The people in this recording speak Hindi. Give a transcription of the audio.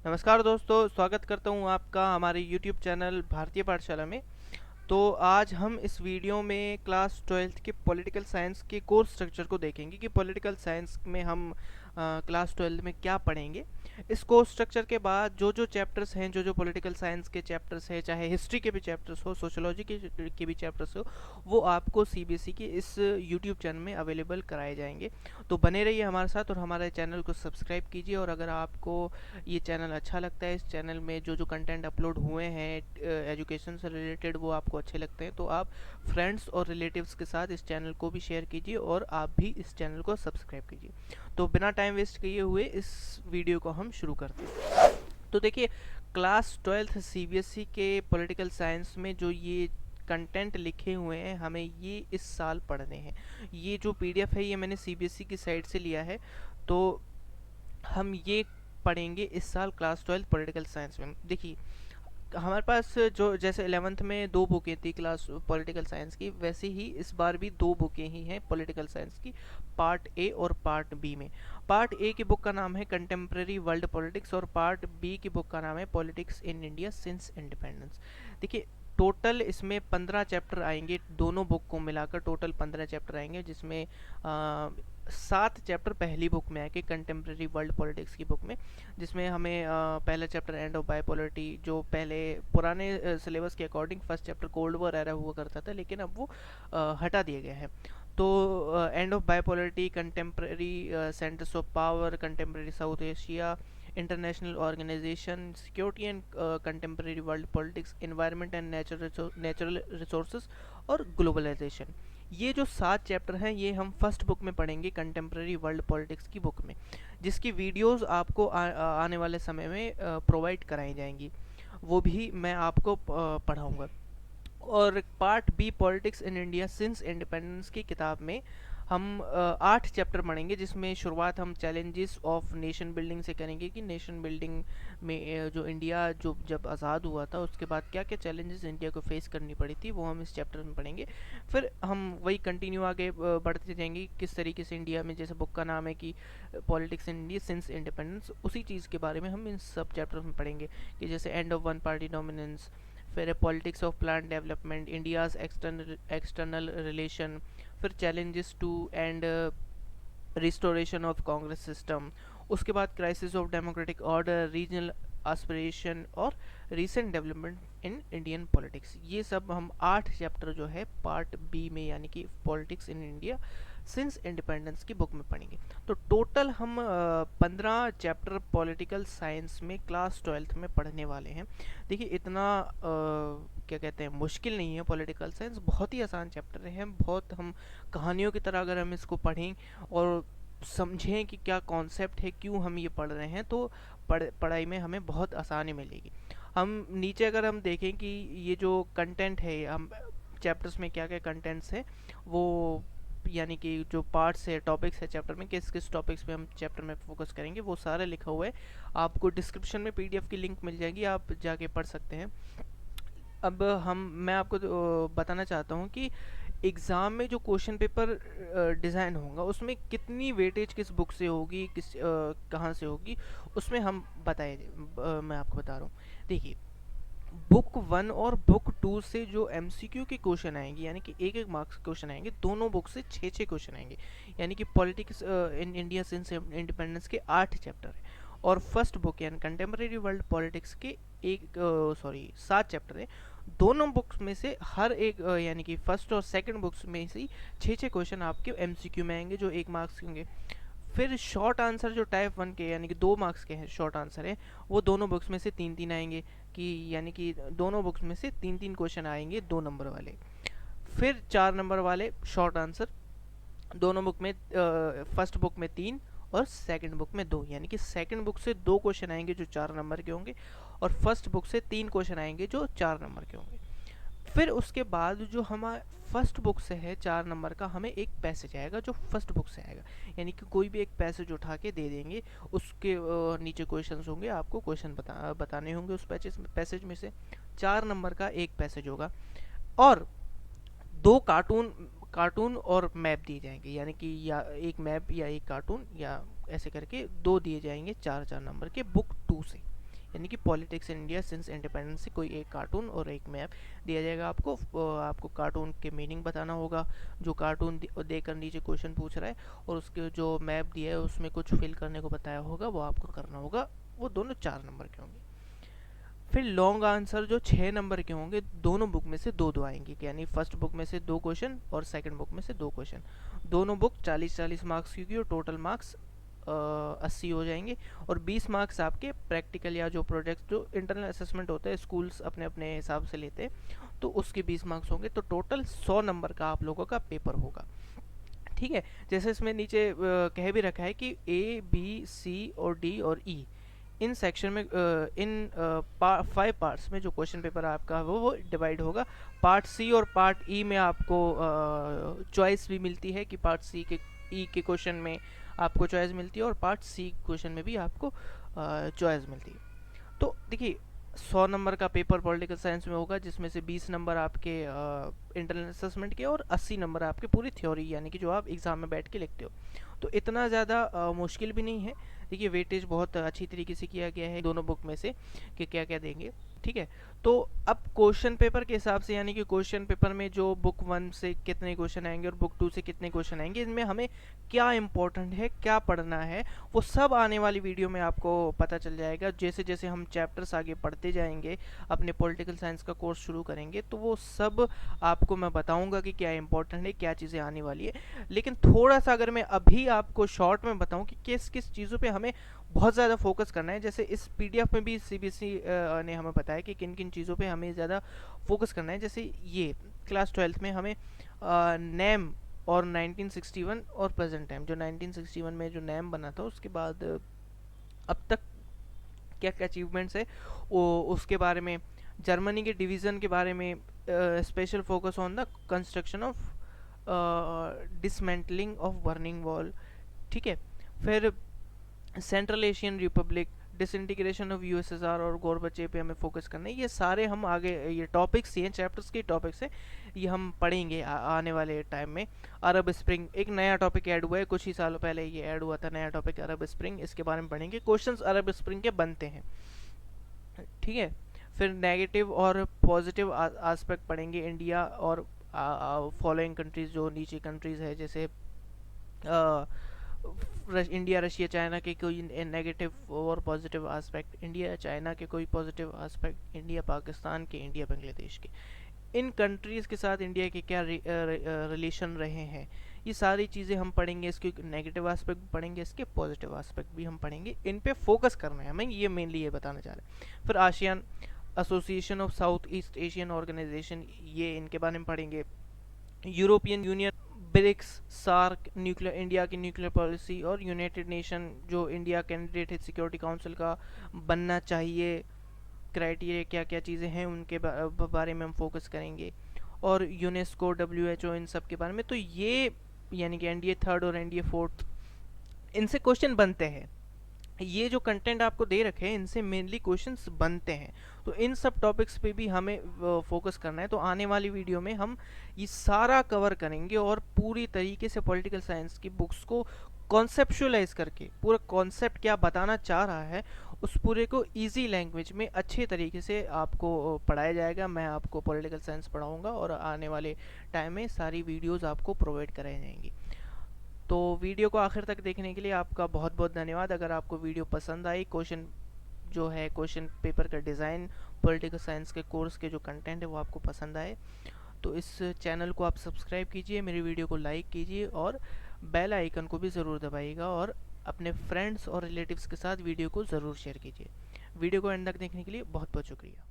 नमस्कार दोस्तों, स्वागत करता हूँ आपका हमारे YouTube चैनल भारतीय पाठशाला में। तो आज हम इस वीडियो में क्लास 12th के पॉलिटिकल साइंस के कोर्स स्ट्रक्चर को देखेंगे कि पॉलिटिकल साइंस में हम क्लास 12 में क्या पढ़ेंगे। इस कोर्स स्ट्रक्चर के बाद जो जो चैप्टर्स हैं, जो जो पॉलिटिकल साइंस के चैप्टर्स हैं, चाहे हिस्ट्री के भी चैप्टर्स हो, सोशियोलॉजी के भी चैप्टर्स हो, वो आपको CBSE के इस YouTube चैनल में अवेलेबल कराए जाएंगे। तो बने रहिए हमारे साथ और हमारे चैनल को सब्सक्राइब कीजिए। और अगर आपको ये चैनल अच्छा लगता है, इस चैनल में जो जो कंटेंट अपलोड हुए हैं एजुकेशन से रिलेटेड, वो आपको अच्छे लगते हैं, तो आप फ्रेंड्स और रिलेटिव्स के साथ इस चैनल को भी शेयर कीजिए और आप भी इस चैनल को सब्सक्राइब कीजिए। तो बिना टाइम वेस्ट किए हुए इस वीडियो को हम शुरू करते हैं। तो देखिए, क्लास 12th CBSE के पॉलिटिकल साइंस में जो ये कंटेंट लिखे हुए हैं, हमें ये इस साल पढ़ने हैं। ये जो PDF है, ये मैंने CBSE की साइट से लिया है। तो हम ये पढ़ेंगे इस साल क्लास 12 पॉलिटिकल साइंस में। देखिए, हमारे पास जो जैसे 11th में 2 बुकें थी क्लास पॉलिटिकल साइंस की, वैसे ही इस बार भी 2 बुकें ही हैं पॉलिटिकल साइंस की, पार्ट ए और पार्ट बी में। पार्ट ए की बुक का नाम है कंटेम्प्रेरी वर्ल्ड पॉलिटिक्स और पार्ट बी की बुक का नाम है politics in India since independence. देखिए, टोटल इसमें 15 चैप्टर आएंगे, दोनों बुक को मिलाकर टोटल 15 चैप्टर आएंगे, जिसमें 7 चैप्टर पहली बुक में आएंगे कंटेम्प्रेरी वर्ल्ड पॉलिटिक्स की बुक में, जिसमें हमें पहला चैप्टर एंड ऑफ बाइपोलरिटी, जो पहले पुराने सिलेबस के according first chapter cold war era हुआ करता था, लेकिन अब वो हटा दिया गया है। तो end of bipolarity, contemporary centres of power, contemporary South Asia, international organisation, security and contemporary world politics, environment and natural resources और ग्लोबलाइजेशन। ये जो 7 चैप्टर हैं, ये हम फर्स्ट बुक में पढ़ेंगे कंटेम्प्रेरी वर्ल्ड पॉलिटिक्स की बुक में, जिसकी वीडियोस आपको आने वाले समय में प्रोवाइड कराई जाएंगी, वो भी मैं आपको पढ़ाऊँगा। और part B politics in India since independence की किताब में हम 8 चैप्टर पढ़ेंगे, जिसमें शुरुआत हम चैलेंजेस ऑफ नेशन बिल्डिंग से करेंगे कि नेशन बिल्डिंग में जो इंडिया जो जब आज़ाद हुआ था, उसके बाद क्या क्या चैलेंजेस इंडिया को फेस करनी पड़ी थी, वो हम इस चैप्टर में पढ़ेंगे। फिर हम वही कंटिन्यू आगे बढ़ते जाएंगे, किस तरीके से इंडिया में, जैसे बुक का नाम है कि politics in India since independence, उसी चीज़ के बारे में हम इन सब चैप्टर में पढ़ेंगे, कि जैसे end of one party dominance, फिर politics of plan development, India's external relation, फिर challenges to and restoration of Congress system, उसके बाद crisis of democratic order, regional aspiration और recent development in Indian politics. ये सब हम 8 चैप्टर जो है पार्ट बी में, यानी कि politics in India since independence की बुक में पढ़ेंगे। तो टोटल हम 15 चैप्टर पॉलिटिकल साइंस में क्लास 12th में पढ़ने वाले हैं। देखिए, इतना क्या कहते हैं, मुश्किल नहीं है पॉलिटिकल साइंस, बहुत ही आसान चैप्टर है। बहुत हम कहानियों की तरह अगर हम इसको पढ़ें और समझें कि क्या कॉन्सेप्ट है, क्यों हम ये पढ़ रहे हैं, तो पढ़ाई में हमें बहुत आसानी मिलेगी। हम नीचे अगर हम देखें कि ये जो कंटेंट है, हम चैप्टर्स में क्या क्या कंटेंट्स हैं, वो यानी कि जो पार्ट्स है, टॉपिक्स है चैप्टर में, किस किस टॉपिक्स पे हम चैप्टर में फोकस करेंगे, वो सारा लिखा हुआ है। आपको डिस्क्रिप्शन में PDF की लिंक मिल जाएगी, आप जाके पढ़ सकते हैं। अब मैं आपको बताना चाहता हूँ कि एग्ज़ाम में जो क्वेश्चन पेपर डिज़ाइन होगा, उसमें कितनी वेटेज किस बुक से होगी, कहाँ से होगी, उसमें हम मैं आपको बता रहा हूँ। देखिए, बुक 1 और बुक 2 से जो MCQ के क्वेश्चन आएंगे, यानी कि एक एक मार्क्स के क्वेश्चन आएंगे, दोनों बुक से 6 क्वेश्चन आएंगे, यानी कि politics in India since independence के 8 चैप्टर है। और फर्स्ट बुक यानी कंटेम्प्रेरी वर्ल्ड पॉलिटिक्स के 7 चैप्टर है। दोनों बुक्स में से हर एक यानी कि फर्स्ट और सेकंड बुक्स में से 6 क्वेश्चन आपके MCQ में आएंगे, जो 1 मार्क्स के होंगे। फिर शॉर्ट आंसर जो टाइप 1 के यानी कि 2 मार्क्स के हैं शॉर्ट आंसर है, वो दोनों बुक्स में से 3 आएंगे, कि यानी कि दोनों बुक्स में से 3 क्वेश्चन आएंगे 2 नंबर वाले। फिर 4 नंबर वाले शॉर्ट आंसर दोनों बुक में, फर्स्ट बुक में 3 और सेकंड बुक में 2, यानी कि सेकंड बुक से 2 क्वेश्चन आएंगे जो 4 नंबर के होंगे, और फर्स्ट बुक से 3 क्वेश्चन आएंगे जो 4 नंबर के होंगे। फिर उसके बाद जो हमारा फर्स्ट बुक से है 4 नंबर का, हमें एक पैसेज आएगा जो फर्स्ट बुक से आएगा, यानी कि कोई भी एक पैसेज उठा के दे देंगे, उसके नीचे क्वेश्चंस होंगे, आपको क्वेश्चन बताने होंगे उस पैसेज में से। 4 नंबर का एक पैसेज होगा, और 2 कार्टून कार्टून और मैप दिए जाएंगे, यानी कि या एक मैप या एक कार्टून, या ऐसे करके 2 दिए जाएंगे 4 4 नंबर के बुक 2 से। यानी कि politics in India since independence से कोई एक कार्टून और एक मैप दिया जाएगा आपको। आपको कार्टून के मीनिंग बताना होगा, जो कार्टून देकर नीचे क्वेश्चन पूछ रहा है, और उसके जो मैप दिया है उसमें कुछ फिल करने को बताया होगा, वो आपको करना होगा। वो दोनों 4 नंबर के होंगे। फिर लॉन्ग आंसर जो 6 नंबर के होंगे, दोनों बुक में से दो दो आएंगे, यानी फर्स्ट बुक में से 2 क्वेश्चन और सेकंड बुक में से 2 क्वेश्चन। दोनों बुक 40-40 मार्क्स की होगी और टोटल मार्क्स 80 हो जाएंगे। और 20 मार्क्स आपके प्रैक्टिकल या जो प्रोजेक्ट जो इंटरनल असेसमेंट होता है, स्कूल्स अपने अपने हिसाब से लेते हैं, तो उसके 20 मार्क्स होंगे। तो टोटल 100 नंबर का आप लोगों का पेपर होगा। ठीक है, जैसे इसमें नीचे कह भी रखा है कि ए बी सी और डी और ई, इन सेक्शन में इन 5 पार्ट्स में जो क्वेश्चन पेपर आपका वो डिवाइड होगा। पार्ट सी और पार्ट ई में आपको चॉइस भी मिलती है कि पार्ट सी के ई के क्वेश्चन में आपको चॉइस मिलती है, और पार्ट सी क्वेश्चन में भी आपको चॉइस मिलती है। तो देखिए 100 नंबर का पेपर पॉलिटिकल साइंस में होगा, जिसमें से 20 नंबर आपके इंटरनल असेसमेंट के और 80 नंबर आपके पूरी थ्योरी, यानी कि जो आप एग्ज़ाम में बैठ के लिखते हो। तो इतना ज़्यादा मुश्किल भी नहीं है। देखिए वेटेज बहुत अच्छी तरीके से किया गया है दोनों बुक में से कि क्या क्या देंगे। ठीक है, तो अब क्वेश्चन पेपर के हिसाब से, यानी कि क्वेश्चन पेपर में जो बुक 1 से कितने क्वेश्चन आएंगे और बुक 2 से कितने क्वेश्चन आएंगे, इनमें हमें क्या इंपॉर्टेंट है, क्या पढ़ना है, वो सब आने वाली वीडियो में आपको पता चल जाएगा। जैसे जैसे हम चैप्टर्स आगे पढ़ते जाएंगे, अपने पॉलिटिकल साइंस का कोर्स शुरू करेंगे, तो वो सब आपको मैं बताऊंगा कि क्या इंपॉर्टेंट है, क्या चीज़ें आने वाली है। लेकिन थोड़ा सा अगर मैं अभी आपको शॉर्ट में बताऊं कि किस किस चीज़ों पे हमें बहुत ज़्यादा फोकस करना है, जैसे इस पीडीएफ में भी सीबीएसई ने हमें बताया कि किन किन चीज़ों पे हमें ज़्यादा फोकस करना है। जैसे ये क्लास 12th में हमें नेम और 1961 और प्रेजेंट टाइम, जो 1961 में जो नेम बना था उसके बाद अब तक क्या क्या अचीवमेंट्स है वो उसके बारे में, जर्मनी के डिवीज़न के बारे में, special focus on the construction of dismantling of burning wall. ठीक है, फिर central Asian Republic, disintegration of USSR और गोरबचे पे हमें फोकस करना है। ये सारे हम आगे, ये टॉपिक्स ही हैं, चैप्टर्स के टॉपिक्स हैं, ये हम पढ़ेंगे आने वाले टाइम में। अरब स्प्रिंग एक नया टॉपिक ऐड हुआ है, कुछ ही सालों पहले ये ऐड हुआ था नया टॉपिक अरब स्प्रिंग, इसके बारे में पढ़ेंगे। क्वेश्चंस अरब स्प्रिंग के बनते हैं। ठीक है, फिर नेगेटिव और पॉजिटिव एस्पेक्ट पढ़ेंगे इंडिया और फॉलोइंग कंट्रीज, जो नीचे कंट्रीज है, जैसे इंडिया, रशिया, चाइना के कोई नेगेटिव और पॉजिटिव एस्पेक्ट, इंडिया चाइना के कोई पॉजिटिव एस्पेक्ट, इंडिया पाकिस्तान के, इंडिया बांग्लादेश के, इन कंट्रीज़ के साथ इंडिया के क्या रिलेशन रहे हैं, ये सारी चीज़ें हम पढ़ेंगे। इसके नेगेटिव एस्पेक्ट भी पढ़ेंगे, इसके पॉजिटिव एस्पेक्ट भी हम पढ़ेंगे। इन पे फोकस करना है हमें, ये मेनली ये बताना चाह रहे हैं। फिर ASEAN, association of south east Asian organization, ये इनके बारे में पढ़ेंगे। European union, BRICS, SAARC, nuclear, India की न्यूक्लियर पॉलिसी, और यूनाइटेड नेशन जो इंडिया कैंडिडेट है सिक्योरिटी काउंसिल का बनना चाहिए, क्राइटेरिया क्या क्या चीज़ें हैं उनके बारे में हम फोकस करेंगे। और यूनेस्को, WHO, इन सब के बारे में। तो ये यानी कि एनडीए 3rd और एनडीए 4th, इनसे क्वेश्चन बनते हैं। ये जो कंटेंट आपको दे रखे हैं इनसे मेनली क्वेश्चंस बनते हैं। तो इन सब टॉपिक्स पे भी हमें फोकस करना है। तो आने वाली वीडियो में हम ये सारा कवर करेंगे और पूरी तरीके से पॉलिटिकल साइंस की बुक्स को कॉन्सेप्चुअलाइज करके, पूरा कॉन्सेप्ट क्या बताना चाह रहा है उस पूरे को इजी लैंग्वेज में अच्छे तरीके से आपको पढ़ाया जाएगा। मैं आपको पॉलिटिकल साइंस पढ़ाऊँगा और आने वाले टाइम में सारी वीडियोज़ आपको प्रोवाइड कराई जाएंगी। तो वीडियो को आखिर तक देखने के लिए आपका बहुत बहुत धन्यवाद। अगर आपको वीडियो पसंद आई, क्वेश्चन जो है क्वेश्चन पेपर का डिज़ाइन, पॉलिटिकल साइंस के कोर्स के जो कंटेंट है वो आपको पसंद आए, तो इस चैनल को आप सब्सक्राइब कीजिए, मेरी वीडियो को लाइक कीजिए और बेल आइकन को भी ज़रूर दबाइएगा, और अपने फ्रेंड्स और रिलेटिव्स के साथ वीडियो को ज़रूर शेयर कीजिए। वीडियो को एंड तक देखने के लिए बहुत बहुत शुक्रिया।